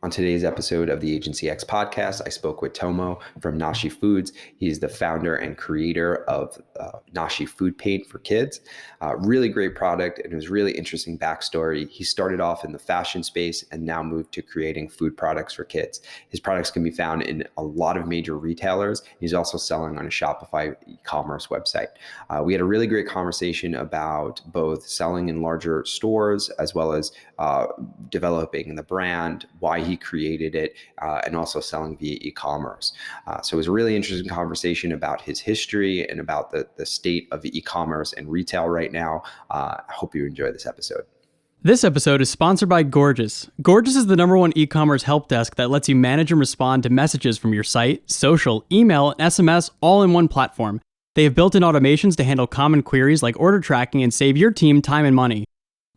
On today's episode of the Agency X podcast, I spoke with Tomo from Noshi Foods. He's the founder and creator of Noshi Food Paint for kids. Really great product, and it was really interesting backstory. He started off in the fashion space and now moved to creating food products for kids. His products can be found in a lot of major retailers. He's also selling on a Shopify e-commerce website. We had a really great conversation about both selling in larger stores as well as developing the brand, why he created it, and also selling via e-commerce. So it was a really interesting conversation about his history and about the state of e-commerce and retail right now. I hope you enjoy this episode. This episode is sponsored by Gorgias. Gorgias is the #1 e-commerce help desk that lets you manage and respond to messages from your site, social, email, and SMS all in one platform. They have built-in automations to handle common queries like order tracking and save your team time and money.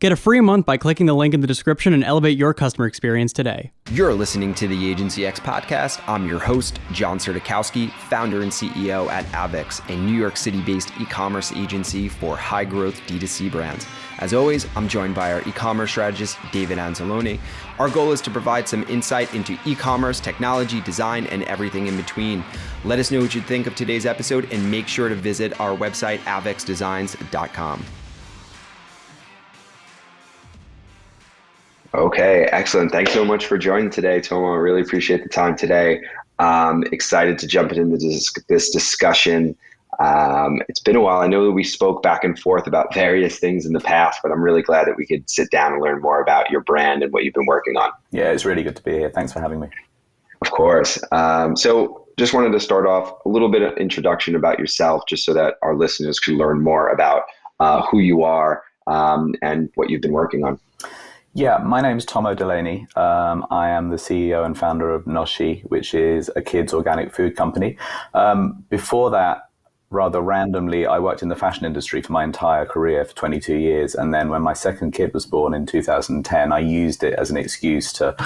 Get a free month by clicking the link in the description and elevate your customer experience today. You're listening to the Agency X podcast. I'm your host, John Sertikowski, founder and CEO at Avex, a New York City-based e-commerce agency for high-growth D2C brands. As always, I'm joined by our e-commerce strategist, David Anzalone. Our goal is to provide some insight into e-commerce, technology, design, and everything in between. Let us know what you think of today's episode and make sure to visit our website, avexdesigns.com. Okay, excellent. Thanks so much for joining today, Tomo. I really appreciate the time today. Excited to jump into this discussion. It's been a while. I know that we spoke back and forth about various things in the past, but I'm really glad that we could sit down and learn more about your brand and what you've been working on. Yeah, it's really good to be here. Thanks for having me. Of course. So just wanted to start off a little bit of introduction about yourself, just so that our listeners can learn more about who you are and what you've been working on. Yeah, my name's Tomo Delaney. I am the CEO and founder of Noshi, which is a kids' organic food company. Before that, rather randomly, I worked in the fashion industry for my entire career for 22 years. And then when my second kid was born in 2010, I used it as an excuse to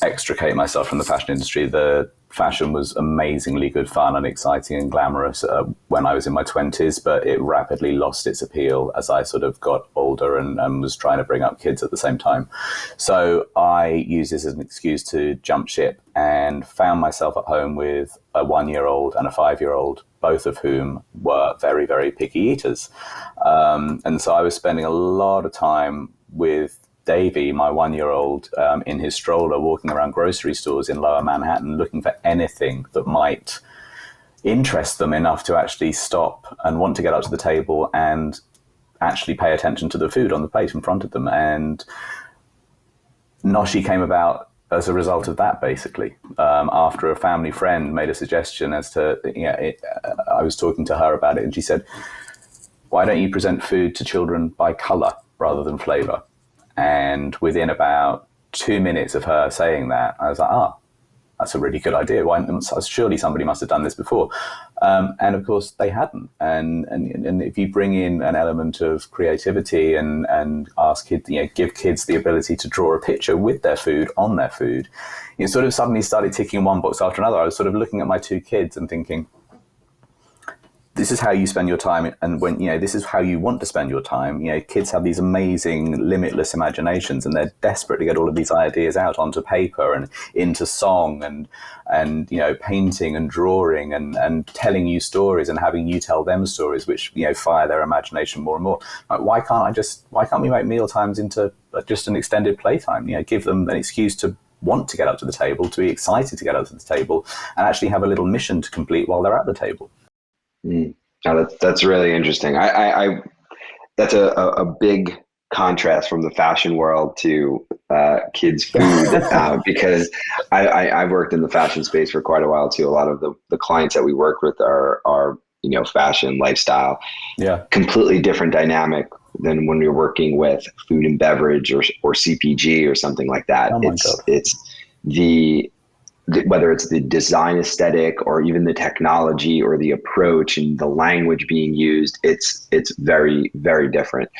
extricate myself from the fashion industry. The fashion was amazingly good fun and exciting and glamorous when I was in my 20s, but it rapidly lost its appeal as I sort of got older and was trying to bring up kids at the same time. So I used this as an excuse to jump ship and found myself at home with a 1-year-old and a 5-year-old, both of whom were very, very picky eaters. And so I was spending a lot of time with Davey, my 1-year-old, in his stroller, walking around grocery stores in Lower Manhattan, looking for anything that might interest them enough to actually stop and want to get up to the table and actually pay attention to the food on the plate in front of them. And Noshi came about as a result of that, basically. After a family friend made a suggestion as to, I was talking to her about it, and she said, "Why don't you present food to children by color rather than flavor?" And within about 2 minutes of her saying that, I was like, that's a really good idea. Surely somebody must have done this before. And of course they hadn't. And if you bring in an element of creativity and ask kids, give kids the ability to draw a picture with their food, on their food, it sort of suddenly started ticking one box after another. I was sort of looking at my 2 kids and thinking, this is how you spend your time, and when this is how you want to spend your time. Kids have these amazing, limitless imaginations, and they're desperate to get all of these ideas out onto paper and into song and painting and drawing and telling you stories and having you tell them stories, which fire their imagination more and more. Like, why can't we make meal times into just an extended playtime? Give them an excuse to want to get up to the table, to be excited to get up to the table, and actually have a little mission to complete while they're at the table. No, that's really interesting. I that's a big contrast from the fashion world to kids' food because I've worked in the fashion space for quite a while too. A lot of the clients that we work with are fashion, lifestyle, completely different dynamic than when you're working with food and beverage or CPG or something like that. It's whether it's the design aesthetic or even the technology or the approach and the language being used, it's very, very different.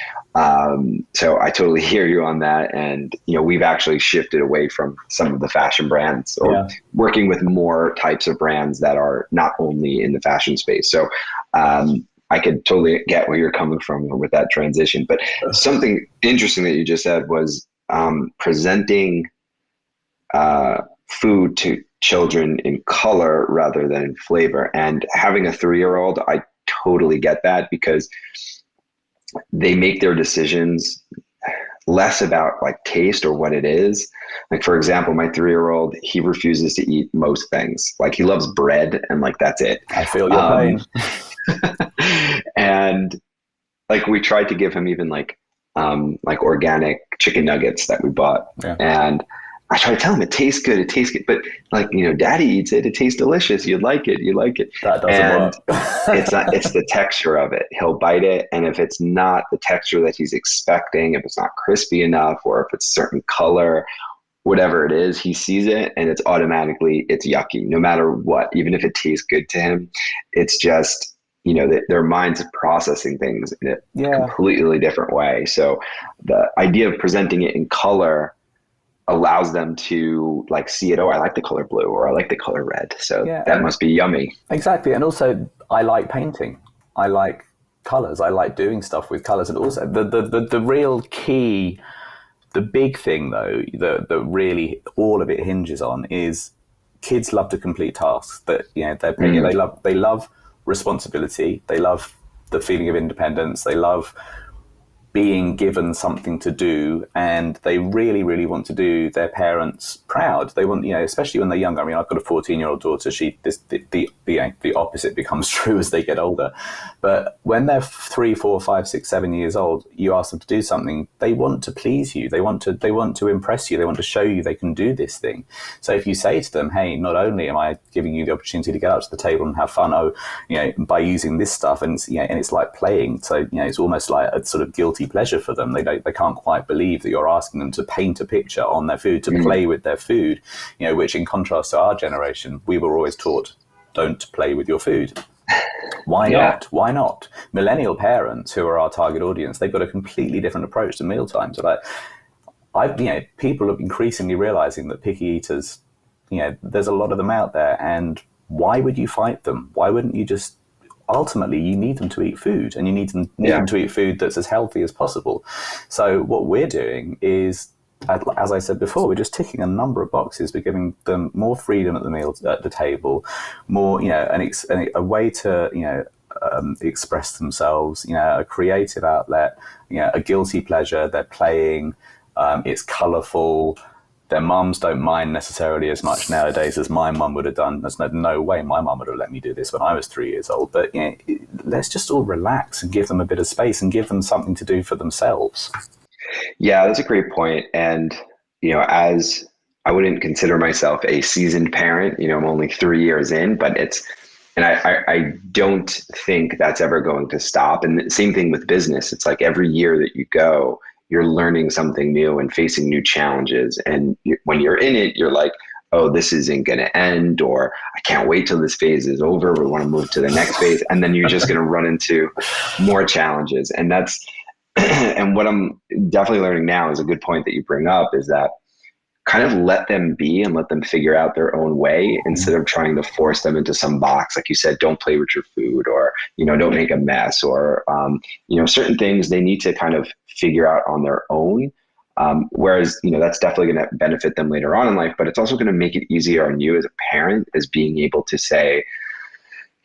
So I totally hear you on that. And, we've actually shifted away from some of the fashion brands or working with more types of brands that are not only in the fashion space. So I could totally get where you're coming from with that transition. But something interesting that you just said was presenting food to children in color rather than in flavor. And having a 3-year-old, I totally get that, because they make their decisions less about like taste or what it is. Like, for example, my 3-year-old, he refuses to eat most things. Like, he loves bread and like that's it. I feel your pain. And like, we tried to give him even like organic chicken nuggets that we bought. Yeah. And I try to tell him it tastes good, but like, daddy eats it, it tastes delicious, you'd like it. That doesn't work. It's the texture of it. He'll bite it, and if it's not the texture that he's expecting, if it's not crispy enough, or if it's a certain color, whatever it is, he sees it and it's yucky, no matter what. Even if it tastes good to him, it's just, their minds are processing things in a completely different way. So the idea of presenting it in color allows them to like see it. Oh, I like the color blue, or I like the color red. So that must be yummy. Exactly. And also, I like painting. I like colors. I like doing stuff with colors. And also the real key, the big thing though, that really all of it hinges on is kids love to complete tasks. That they love responsibility. They love the feeling of independence. They love being given something to do, and they really, really want to do their parents proud. They want, especially when they're younger. I mean, I've got a 14-year-old daughter. The opposite becomes true as they get older. But when they're 3, 4, 5, 6, 7 years old, you ask them to do something. They want to please you. They want to impress you. They want to show you they can do this thing. So if you say to them, "Hey, not only am I giving you the opportunity to get up to the table and have fun, by using this stuff," and it's like playing. So it's almost like a sort of guilty pleasure for them. They can't quite believe that you're asking them to paint a picture on their food, to play with their food, which in contrast to our generation, we were always taught, don't play with your food. Why not? Millennial parents, who are our target audience, they've got a completely different approach to mealtimes. People are increasingly realizing that picky eaters, there's a lot of them out there, and why would you fight them? Why wouldn't you just, ultimately, you need them to eat food, and you need them to eat food that's as healthy as possible. So what we're doing is, as I said before, we're just ticking a number of boxes. We're giving them more freedom at the table, more, a way to, express themselves, a creative outlet, a guilty pleasure. They're playing, it's colorful. Their mums don't mind necessarily as much nowadays as my mum would have done. There's no way my mum would have let me do this when I was 3 years old. But let's just all relax and give them a bit of space and give them something to do for themselves. Yeah, that's a great point. And, as I wouldn't consider myself a seasoned parent, I'm only 3 years in, but I don't think that's ever going to stop. And the same thing with business. It's like every year that you go, you're learning something new and facing new challenges. And when you're in it, you're like, oh, this isn't going to end, or I can't wait till this phase is over. We want to move to the next phase. And then you're just going to run into more challenges. And and what I'm definitely learning now is a good point that you bring up, is that kind of let them be and let them figure out their own way, instead of trying to force them into some box. Like you said, don't play with your food, or, don't make a mess, or, certain things they need to kind of figure out on their own. Whereas, that's definitely going to benefit them later on in life, but it's also going to make it easier on you as a parent, as being able to say,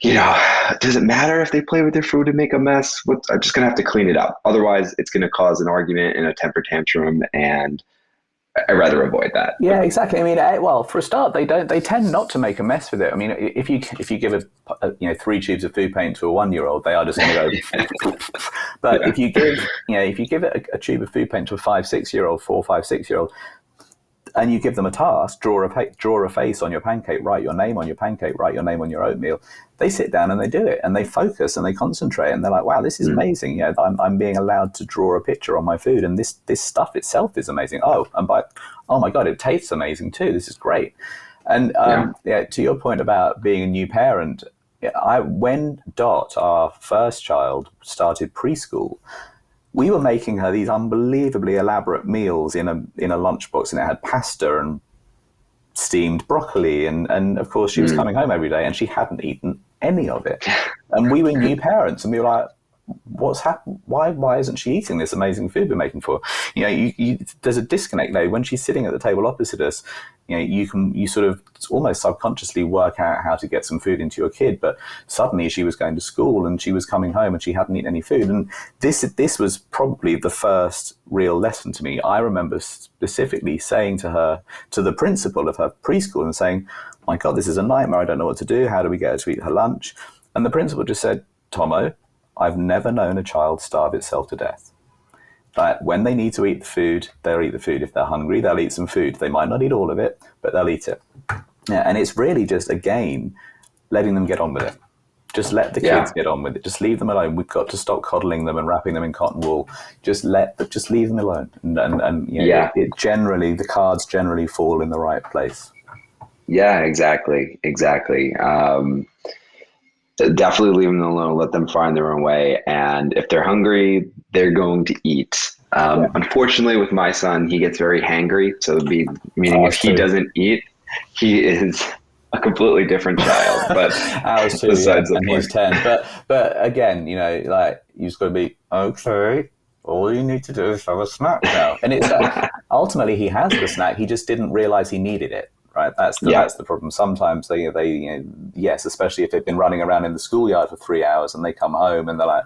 does it matter if they play with their food and make a mess? I'm just going to have to clean it up. Otherwise, it's going to cause an argument and a temper tantrum, and I'd rather avoid that. Yeah, exactly. I mean, well, for a start, they tend not to make a mess with it. I mean, if you give 3 tubes of food paint to a 1-year-old, they are just going to go. But if you give it a tube of food paint to a 5, 6-year-old, 4, 5, 6-year-old, and you give them a task, draw a face on your pancake, write your name on your pancake, write your name on your oatmeal, they sit down and they do it, and they focus and they concentrate, and they're like, wow, this is amazing. I'm being allowed to draw a picture on my food, and this stuff itself is amazing. Oh my God, it tastes amazing too. This is great. And to your point about being a new parent, when Dot, our first child, started preschool, we were making her these unbelievably elaborate meals in a lunchbox, and it had pasta and steamed broccoli, and of course she was coming home every day and she hadn't eaten any of it. And we were new parents, and we were like, what's happened? Why isn't she eating this amazing food we're making for her? There's a disconnect now. When she's sitting at the table opposite us, you sort of almost subconsciously work out how to get some food into your kid. But suddenly she was going to school and she was coming home and she hadn't eaten any food. And this was probably the first real lesson to me. I remember specifically saying to her, to the principal of her preschool, and saying, "My God, this is a nightmare. I don't know what to do. How do we get her to eat her lunch?" And the principal just said, "Tomo, I've never known a child starve itself to death. But when they need to eat the food, they'll eat the food. If they're hungry, they'll eat some food. They might not eat all of it, but they'll eat it." Yeah, and it's really just, again, letting them get on with it. Just let the kids get on with it. Just leave them alone. We've got to stop coddling them and wrapping them in cotton wool. Just leave them alone. And it generally, the cards generally fall in the right place. Yeah, exactly. Definitely leave them alone, let them find their own way. And if they're hungry, they're going to eat. Unfortunately, with my son, he gets very hangry. So meaning if he doesn't eat, he is a completely different child. But ours too, and he's 10. But again, you just got to be, okay, all you need to do is have a snack now. And it's ultimately he has the snack. He just didn't realize he needed it. Right, that's the problem. Sometimes they yes, especially if they've been running around in the schoolyard for 3 hours and they come home and they're like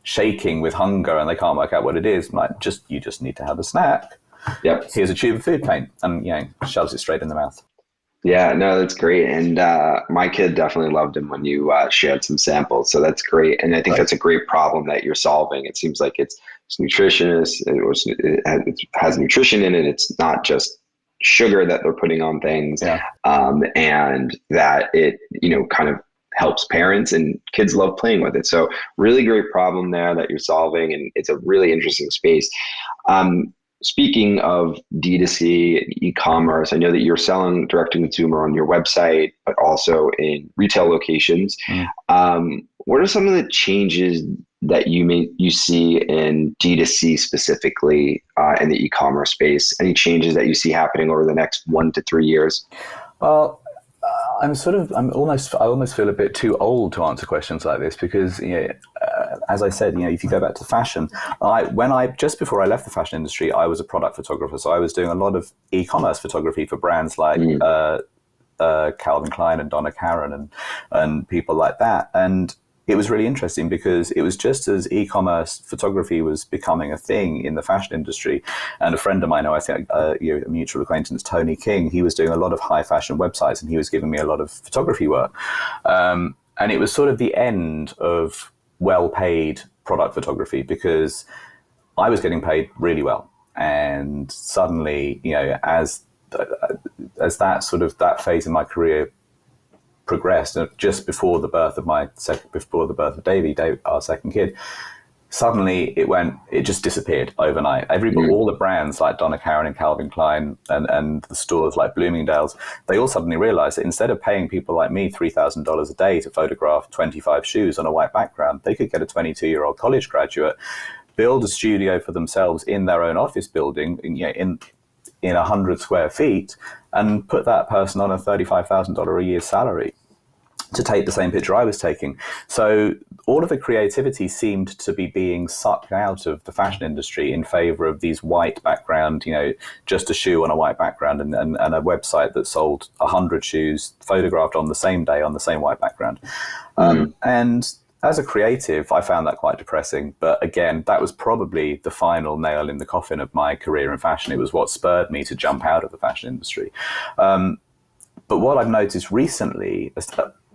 shaking with hunger and they can't work out what it is. Like, you just need to have a snack. Yep. Here's a tube of food paint, and shoves it straight in the mouth. Yeah, no, that's great. And my kid definitely loved him when you shared some samples. So that's great. And I think that's a great problem that you're solving. It seems like it's nutritious. It has nutrition in it. It's not just sugar that they're putting on things, and that it kind of helps parents, and kids love playing with it. So really great problem there that you're solving, and it's a really interesting space. Speaking of D2C e-commerce, I know that you're selling direct to consumer on your website, but also in retail locations. What are some of the changes that you see in D2C specifically in the e-commerce space? Any changes that you see happening over the next 1 to 3 years? Well, I almost feel a bit too old to answer questions like this because, as I said, if you go back to fashion, just before I left the fashion industry, I was a product photographer. So I was doing a lot of e-commerce photography for brands like Calvin Klein and Donna Karan and people like that. And it was really interesting because it was just as e-commerce photography was becoming a thing in the fashion industry. And a friend of mine, I think a mutual acquaintance, Tony King, he was doing a lot of high fashion websites and he was giving me a lot of photography work. And it was sort of the end of well-paid product photography because I was getting paid really well. And suddenly, as that phase in my career progressed, just before the birth of Davy, our second kid, suddenly it just disappeared overnight. All the brands like Donna Karan and Calvin Klein and the stores like Bloomingdale's, they all suddenly realized that instead of paying people like me $3,000 a day to photograph 25 shoes on a white background, they could get a 22-year-old college graduate, build a studio for themselves in their own office building in 100 square feet, and put that person on a $35,000 a year salary to take the same picture I was taking. So all of the creativity seemed to be being sucked out of the fashion industry in favor of these white background, just a shoe on a white background and a website that sold 100 shoes photographed on the same day on the same white background. And as a creative, I found that quite depressing. But again, that was probably the final nail in the coffin of my career in fashion. It was what spurred me to jump out of the fashion industry. But what I've noticed recently,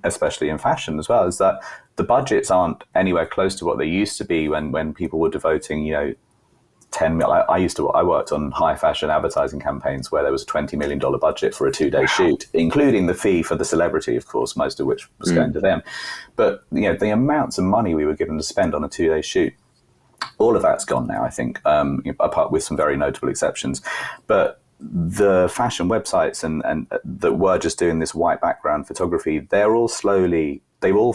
especially in fashion as well, is that the budgets aren't anywhere close to what they used to be when people were devoting, 10 million. I worked on high fashion advertising campaigns where there was a $20 million budget for a 2-day shoot, including the fee for the celebrity, of course, most of which was going to them. But, the amounts of money we were given to spend on a 2-day shoot, all of that's gone now, I think, apart with some very notable exceptions. But the fashion websites and that were just doing this white background photography, they've all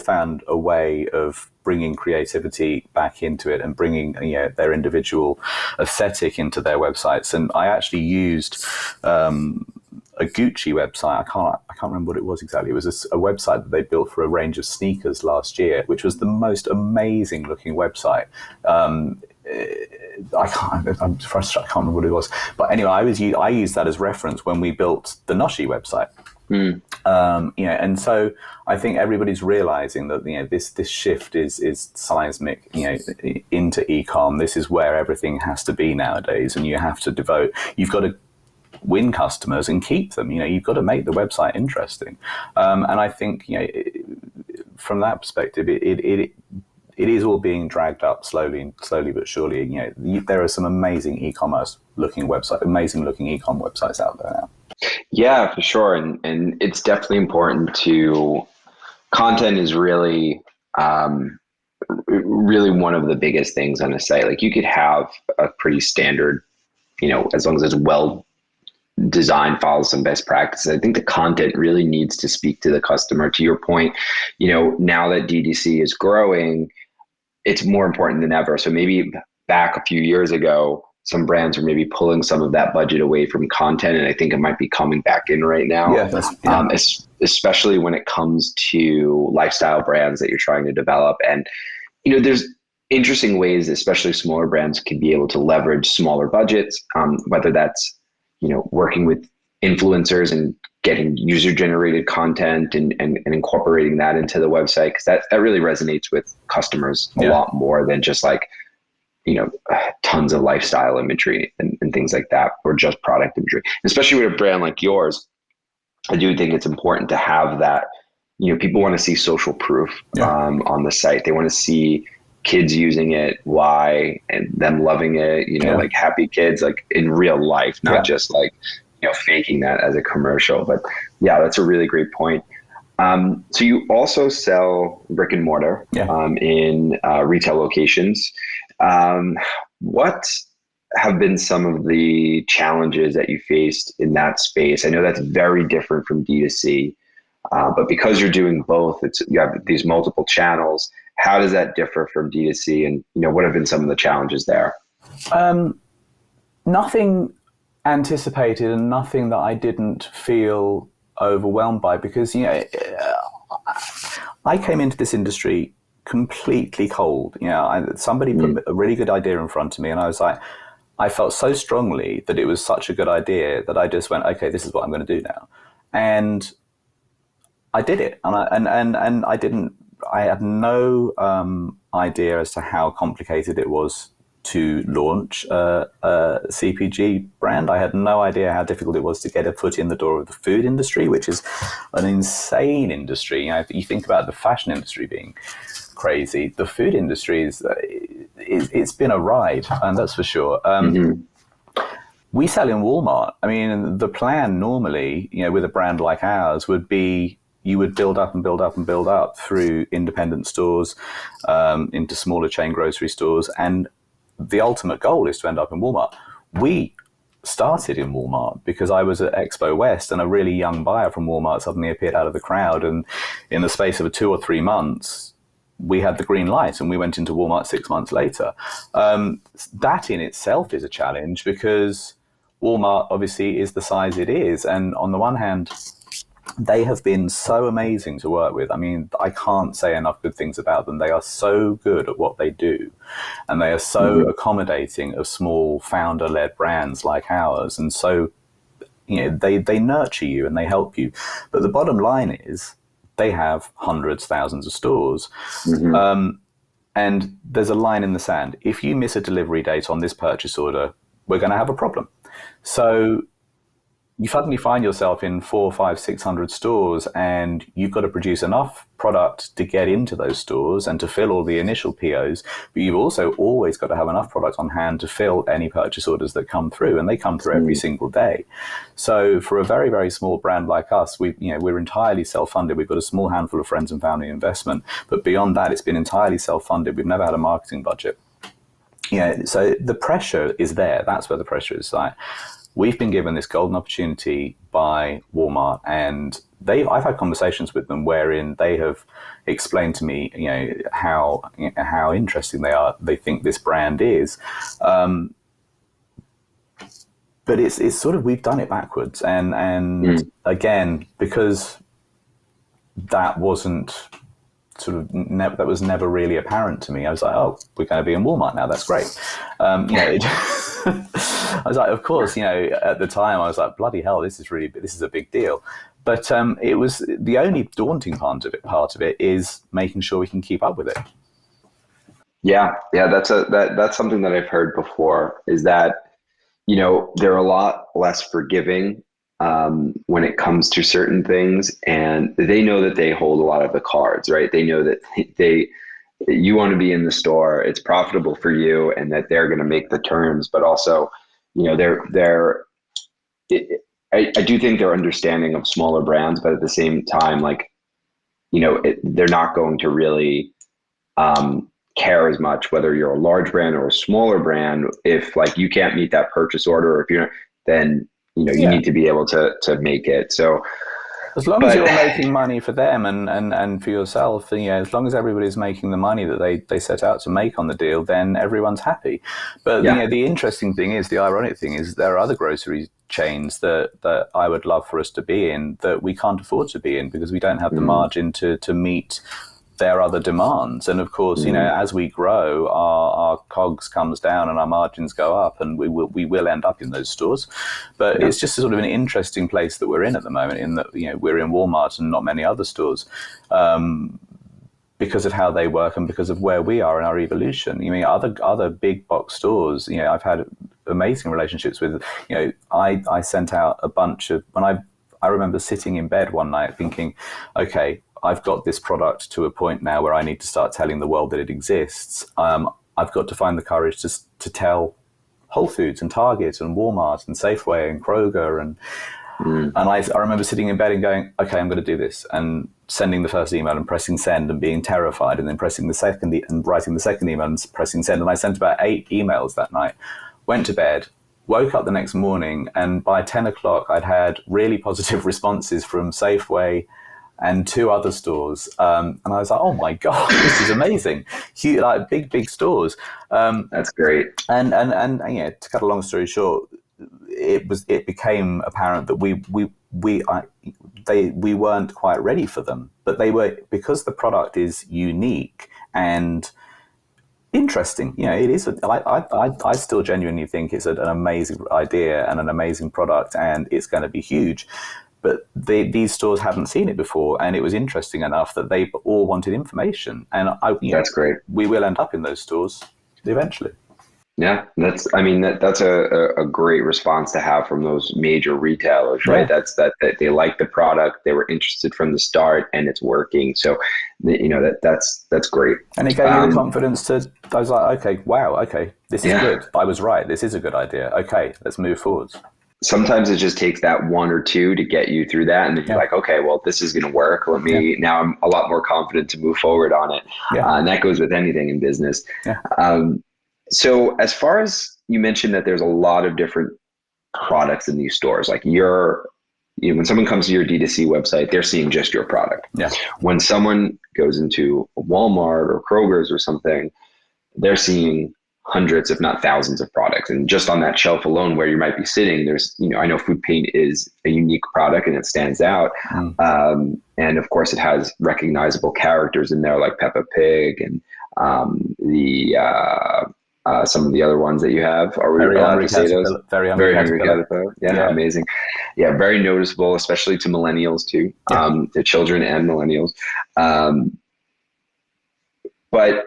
found a way of bringing creativity back into it and bringing their individual aesthetic into their websites. And I actually used a a Gucci website. I can't remember what it was exactly. It was a website that they built for a range of sneakers last year, which was the most amazing looking website. I'm frustrated. I can't remember what it was. But anyway, I used that as reference when we built the Noshi website. And so I think everybody's realizing that this shift is seismic, into e-com. This is where everything has to be nowadays, and you have to you've got to win customers and keep them. You've got to make the website interesting, and I think from that perspective, it is all being dragged up slowly but surely. There are some amazing e-commerce looking amazing looking e-com websites out there now. Yeah, for sure. And it's definitely important content is really, really one of the biggest things on a site. Like, you could have a pretty standard, as long as it's well designed, follows some best practices. I think the content really needs to speak to the customer. To your point, now that DTC is growing, it's more important than ever. So maybe back a few years ago, some brands are maybe pulling some of that budget away from content, and I think it might be coming back in right now. Especially when it comes to lifestyle brands that you're trying to develop. And there's interesting ways, especially smaller brands, can be able to leverage smaller budgets, whether that's working with influencers and getting user-generated content and incorporating that into the website, because that really resonates with customers a lot more than just like tons of lifestyle imagery and things like that, or just product imagery. Especially with a brand like yours, I do think it's important to have that. People want to see social proof on the site. They want to see kids using it, why, and them loving it, like happy kids, like in real life, not just like, faking that as a commercial. But yeah, that's a really great point. So you also sell brick and mortar in retail locations. What have been some of the challenges that you faced in that space? I know that's very different from D2C, but because you're doing both, you have these multiple channels. How does that differ from D2C, and what have been some of the challenges there? Nothing anticipated, and nothing that I didn't feel overwhelmed by, because I came into this industry completely cold. Somebody put a really good idea in front of me, and I felt so strongly that it was such a good idea that I just went, okay, this is what I'm going to do now, and I did it. And I had no idea as to how complicated it was to launch a CPG brand. I had no idea how difficult it was to get a foot in the door of the food industry, which is an insane industry. If you think about the fashion industry being crazy, the food industry it's been a ride, and that's for sure. We sell in Walmart. I mean, the plan normally, with a brand like ours would be, you would build up and build up and build up through independent stores, into smaller chain grocery stores, and the ultimate goal is to end up in Walmart. We started in Walmart because I was at Expo West, and a really young buyer from Walmart suddenly appeared out of the crowd, and in the space of 2 or 3 months, we had the green light, and we went into Walmart 6 months later. That in itself is a challenge, because Walmart obviously is the size it is, and on the one hand, they have been so amazing to work with. I mean, I can't say enough good things about them. They are so good at what they do, and they are so accommodating of small founder-led brands like ours. And so, they nurture you and they help you. But the bottom line is, they have hundreds, thousands of stores. And there's a line in the sand. If you miss a delivery date on this purchase order, we're going to have a problem. So you suddenly find yourself in 400, 500, 600 stores, and you've got to produce enough product to get into those stores and to fill all the initial POs. But you've also always got to have enough product on hand to fill any purchase orders that come through, and they come through every single day. So for a very, very small brand like us, we're entirely self-funded. We've got a small handful of friends and family investment, but beyond that, it's been entirely self-funded. We've never had a marketing budget. So the pressure is there. That's where the pressure is. Like, we've been given this golden opportunity by Walmart, and I've had conversations with them wherein they have explained to me, how interesting they think this brand is. but it's sort of, we've done it backwards. And again, because that wasn't that was never really apparent to me. I was like, oh, we're going to be in Walmart now. That's great. I was like, of course, at the time I was like, bloody hell, this is a big deal. But it was the only daunting part of it is making sure we can keep up with it. Yeah. That's something that I've heard before, is that, they're a lot less forgiving when it comes to certain things, and they know that they hold a lot of the cards, right? They know that you want to be in the store, it's profitable for you, and that they're going to make the terms, but also, I do think they're understanding of smaller brands, but at the same time, like, they're not going to really care as much whether you're a large brand or a smaller brand. If like you can't meet that purchase order, or if you're, then you need to be able to make it. So as long as you're making money for them and for yourself, as long as everybody's making the money that they set out to make on the deal, then everyone's happy. But the interesting thing is, the ironic thing is, there are other grocery chains that I would love for us to be in that we can't afford to be in because we don't have the margin to meet their other demands. And of course, as we grow, our COGS comes down and our margins go up, and we will end up in those stores. But it's just sort of an interesting place that we're in at the moment, in that we're in Walmart and not many other stores, because of how they work and because of where we are in our evolution. Other big box stores, I've had amazing relationships with. I sent out a bunch of, I remember sitting in bed one night thinking, okay, I've got this product to a point now where I need to start telling the world that it exists. I've got to find the courage to tell Whole Foods and Target and Walmart and Safeway and Kroger. And I remember sitting in bed and going, okay, I'm going to do this. And sending the first email and pressing send and being terrified, and then pressing the second and writing the second email and pressing send. And I sent about 8 emails that night, went to bed, woke up the next morning, and by 10 o'clock I'd had really positive responses from Safeway and 2 other stores, and I was like, "Oh my god, this is amazing!" Huge, like big stores. That's great. And to cut a long story short, it became apparent that we weren't quite ready for them, but they were, because the product is unique and interesting. It is. I still genuinely think it's an amazing idea and an amazing product, and it's going to be huge. But these stores hadn't seen it before, and it was interesting enough that they all wanted information. And that's great. We will end up in those stores eventually. Yeah, that's a great response to have from those major retailers, right? Yeah. That they like the product, they were interested from the start, and it's working. So, that's great. And it gave me the confidence I was like, okay, wow, okay, this is good. I was right. This is a good idea. Okay, let's move forwards. Sometimes it just takes that 1 or 2 to get you through that, and then you're like, okay, well, this is going to work. Now I'm a lot more confident to move forward on it. And that goes with anything in business. So as far as you mentioned that there's a lot of different products in these stores, like when someone comes to your D2C website, they're seeing just your product. When someone goes into a Walmart or Kroger's or something, they're seeing hundreds, if not thousands, of products. And just on that shelf alone where you might be sitting, there's, I know food paint is a unique product and it stands out. And of course it has recognizable characters in there like Peppa Pig and some of the other ones that you have. Are we allowed to say those? Very Hungry Caterpillar. Yeah, amazing. Yeah, very noticeable, especially to millennials too, to children and millennials. But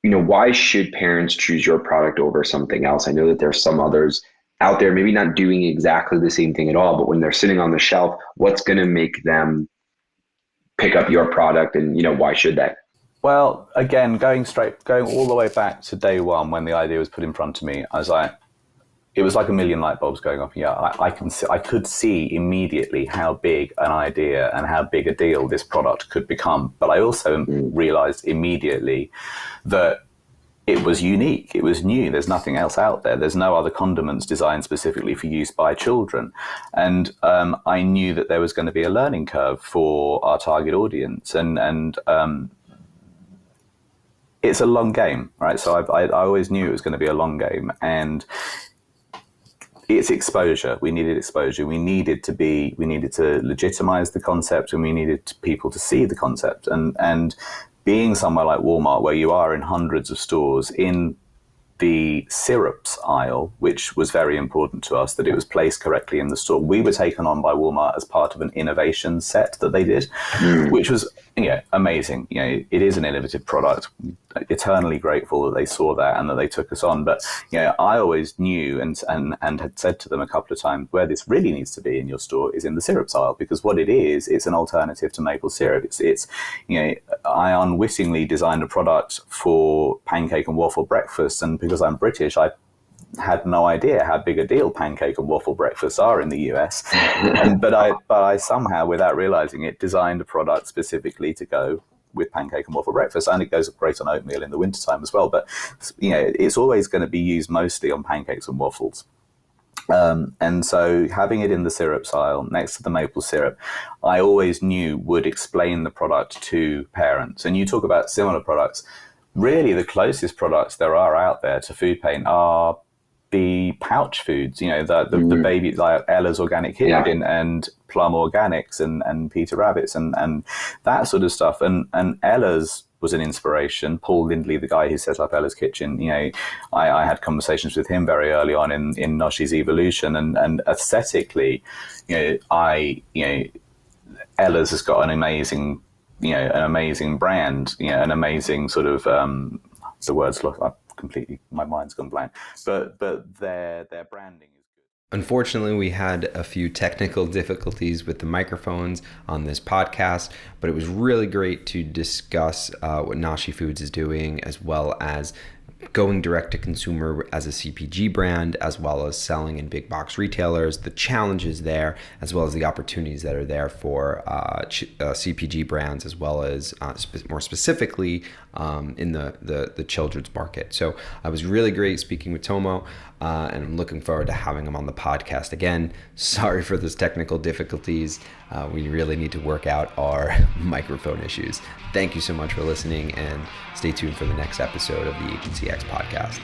why should parents choose your product over something else? I know that there's some others out there, maybe not doing exactly the same thing at all, but when they're sitting on the shelf, what's going to make them pick up your product, and why should they? Well, again, going all the way back to day one when the idea was put in front of me, it was like a million light bulbs going off. I could see immediately how big an idea and how big a deal this product could become. But I also realized immediately that it was unique. It was new. There's nothing else out there. There's no other condiments designed specifically for use by children. And I knew that there was going to be a learning curve for our target audience. And it's a long game, right? So I always knew it was going to be a long game. And it's exposure. We needed exposure. We needed to legitimize the concept, and we needed people to see the concept. And being somewhere like Walmart, where you are in hundreds of stores, in the syrups aisle, which was very important to us, that it was placed correctly in the store. We were taken on by Walmart as part of an innovation set that they did, which was amazing. It is an innovative product. Eternally grateful that they saw that and that they took us on. But I always knew and had said to them a couple of times, where this really needs to be in your store is in the syrups aisle, because what it is, it's an alternative to maple syrup. It's I unwittingly designed a product for pancake and waffle breakfast, and because I'm British, I had no idea how big a deal pancake and waffle breakfasts are in the US. But I somehow, without realizing it, designed a product specifically to go with pancake and waffle breakfast, and it goes great on oatmeal in the wintertime as well. But it's always going to be used mostly on pancakes and waffles. And so having it in the syrups aisle next to the maple syrup, I always knew would explain the product to parents. And you talk about similar products. Really, the closest products there are out there to food paint are the pouch foods, the baby, like Ella's Organic Kitchen and Plum Organics and Peter Rabbit's and that sort of stuff. And Ella's was an inspiration. Paul Lindley, the guy who set up Ella's Kitchen, I had conversations with him very early on in Noshi's evolution, and aesthetically, Ella's has got an amazing brand, an amazing sort of the words lost. Completely, my mind's gone blank. But their branding is good. Unfortunately, we had a few technical difficulties with the microphones on this podcast, but it was really great to discuss what Noshi Foods is doing, as well as going direct to consumer as a CPG brand, as well as selling in big box retailers, the challenges there, as well as the opportunities that are there for CPG brands, as well as more specifically in the children's market. So I was really great speaking with Tomo, and I'm looking forward to having him on the podcast again. Sorry for those technical difficulties. We really need to work out our microphone issues. Thank you so much for listening, and stay tuned for the next episode of the Agency X podcast.